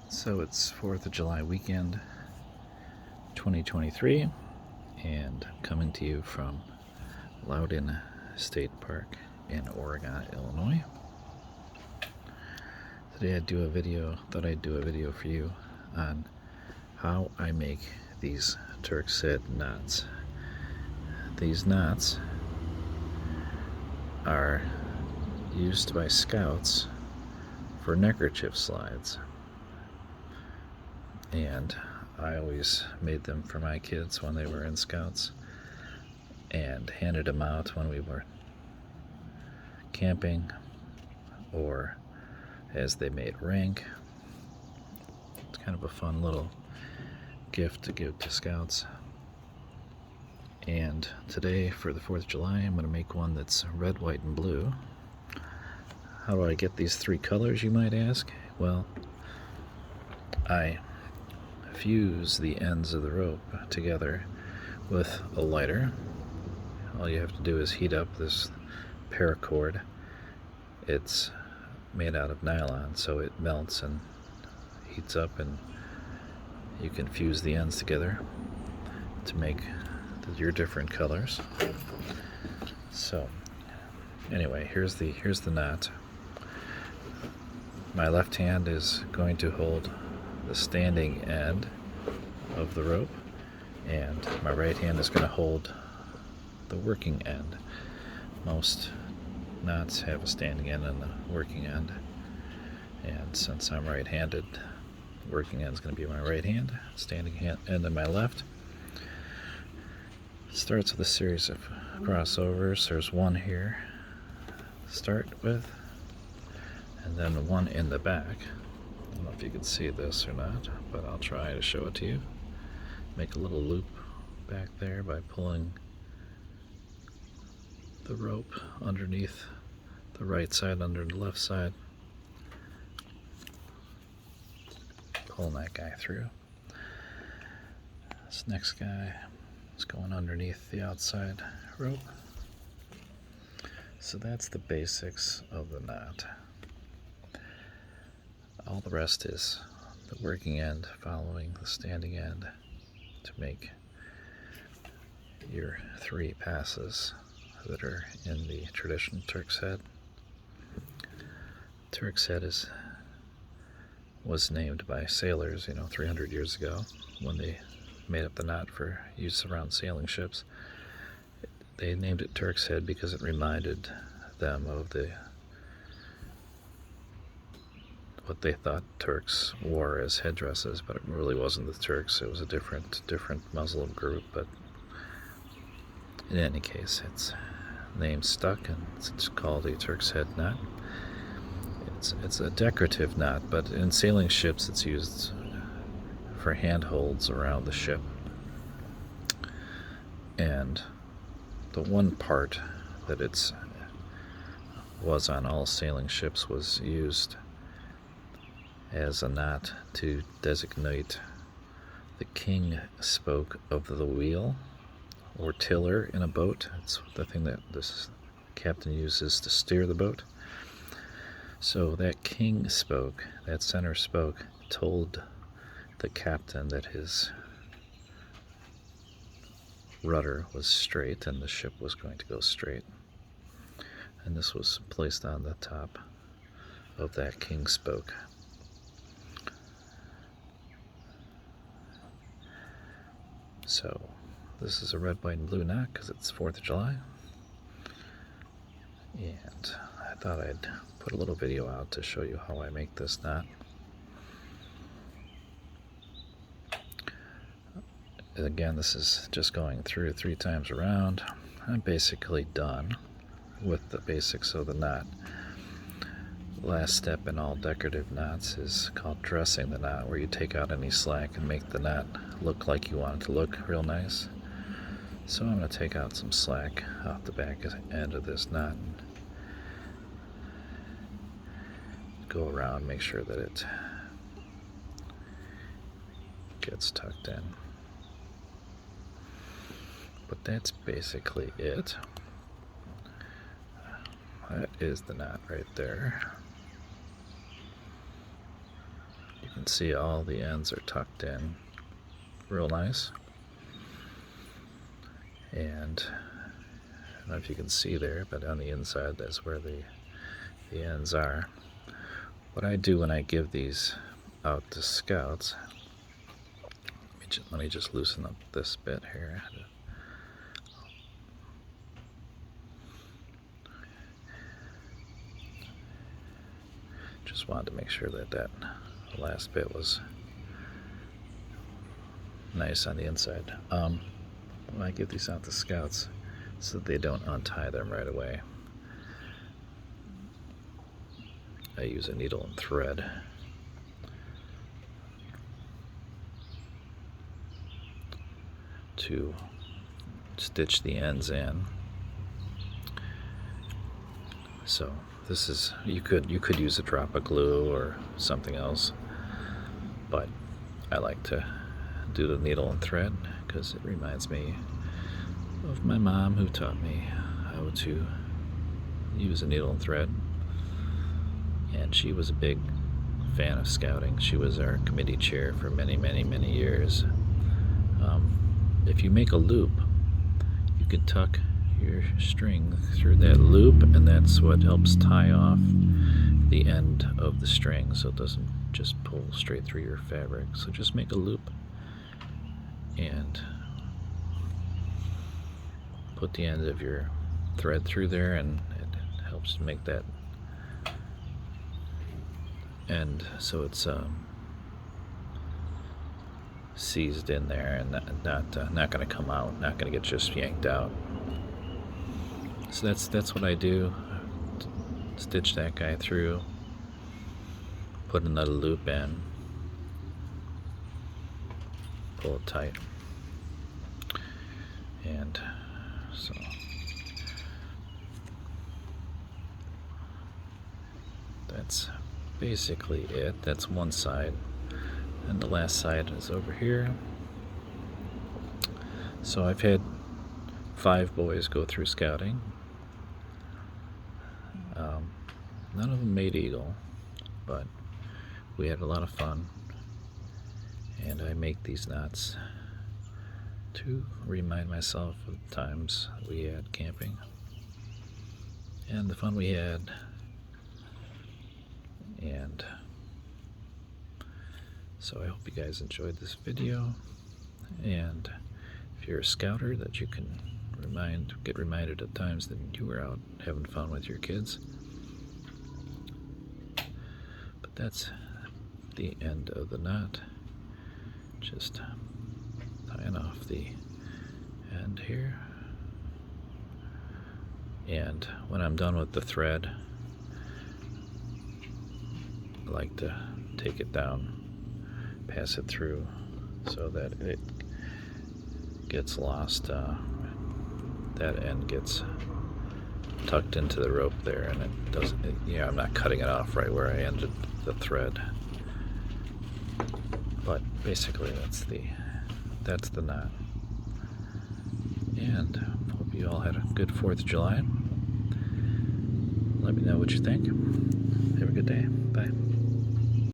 So it's 4th of July weekend 2023, and I'm coming to you from Loudon State Park in Oregon, Illinois. Today thought I'd do a video for you on how I make these Turks Head knots. These knots are used by scouts for neckerchief slides, and I always made them for my kids when they were in scouts and handed them out when we were camping or as they made rank. It's kind of a fun little gift to give to scouts. And today, for the 4th of July, I'm going to make one that's red, white, and blue. How do I get these three colors, you might ask? Well, I fuse the ends of the rope together with a lighter. All you have to do is heat up this paracord. It's made out of nylon, so it melts and heats up, and you can fuse the ends together to make your different colors. So anyway, here's the knot. My left hand is going to hold the standing end of the rope, and my right hand is going to hold the working end. Most knots have a standing end and a working end, and since I'm right-handed, working end is going to be my right hand, standing end on my left. It starts with a series of crossovers. There's one here to start with, and then one in the back. I don't know if you can see this or not, but I'll try to show it to you. Make a little loop back there by pulling the rope underneath the right side under the left side. Pulling that guy through. This next guy is going underneath the outside rope. So that's the basics of the knot. All the rest is the working end following the standing end to make your three passes that are in the traditional Turks Head. Turks Head was named by sailors, 300 years ago, when they made up the knot for use around sailing ships. They named it Turks Head because it reminded them of what they thought Turks wore as headdresses, but it really wasn't the Turks. It was a different Muslim group. But in any case, its name stuck, and it's called a Turks Head knot. It's a decorative knot, but in sailing ships it's used for handholds around the ship. And the one part that was on all sailing ships was used as a knot to designate the king spoke of the wheel or tiller in a boat. It's the thing that this captain uses to steer the boat. So that king spoke, that center spoke, told the captain that his rudder was straight and the ship was going to go straight. And this was placed on the top of that king spoke. So this is a red, white, and blue knot because it's 4th of July. And I thought I'd put a little video out to show you how I make this knot. And again, this is just going through 3 times around. I'm basically done with the basics of the knot. The last step in all decorative knots is called dressing the knot, where you take out any slack and make the knot look like you want it to look real nice. So I'm going to take out some slack off the back end of this knot and go around, make sure that it gets tucked in. But that's basically it. That is the knot right there. You can And see, all the ends are tucked in real nice. And I don't know if you can see there, but on the inside, that's where the ends are. What I do when I give these out to scouts, let me just loosen up this bit here. Just wanted to make sure that that last bit was nice on the inside. When I give these out to scouts, so that they don't untie them right away, I use a needle and thread to stitch the ends in. So this is, you could use a drop of glue or something else, but I like to do the needle and thread because it reminds me of my mom, who taught me how to use a needle and thread. And she was a big fan of scouting. She was our committee chair for many, many, many years. If you make a loop, you can tuck your string through that loop, and that's what helps tie off the end of the string so it doesn't just pull straight through your fabric. So just make a loop and put the end of your thread through there, and it helps to make that end so it's seized in there and not going to come out, not going to get just yanked out. So that's what I do. Stitch that guy through, put another loop in, pull it tight, and so that's basically it. That's one side, and the last side is over here. So I've had 5 boys go through scouting. None of them made eagle, but we had a lot of fun, and I make these knots to remind myself of the times we had camping and the fun we had. And so I hope you guys enjoyed this video, and if you're a scouter, that you can get reminded of times that you were out having fun with your kids. But that's the end of the knot, just tying off the end here. And when I'm done with the thread, I like to take it down, pass it through so that it gets lost. That end gets tucked into the rope there, and it doesn't, I'm not cutting it off right where I ended the thread. But basically that's the knot. And hope you all had a good 4th of July. Let me know what you think. Have a good day. Bye.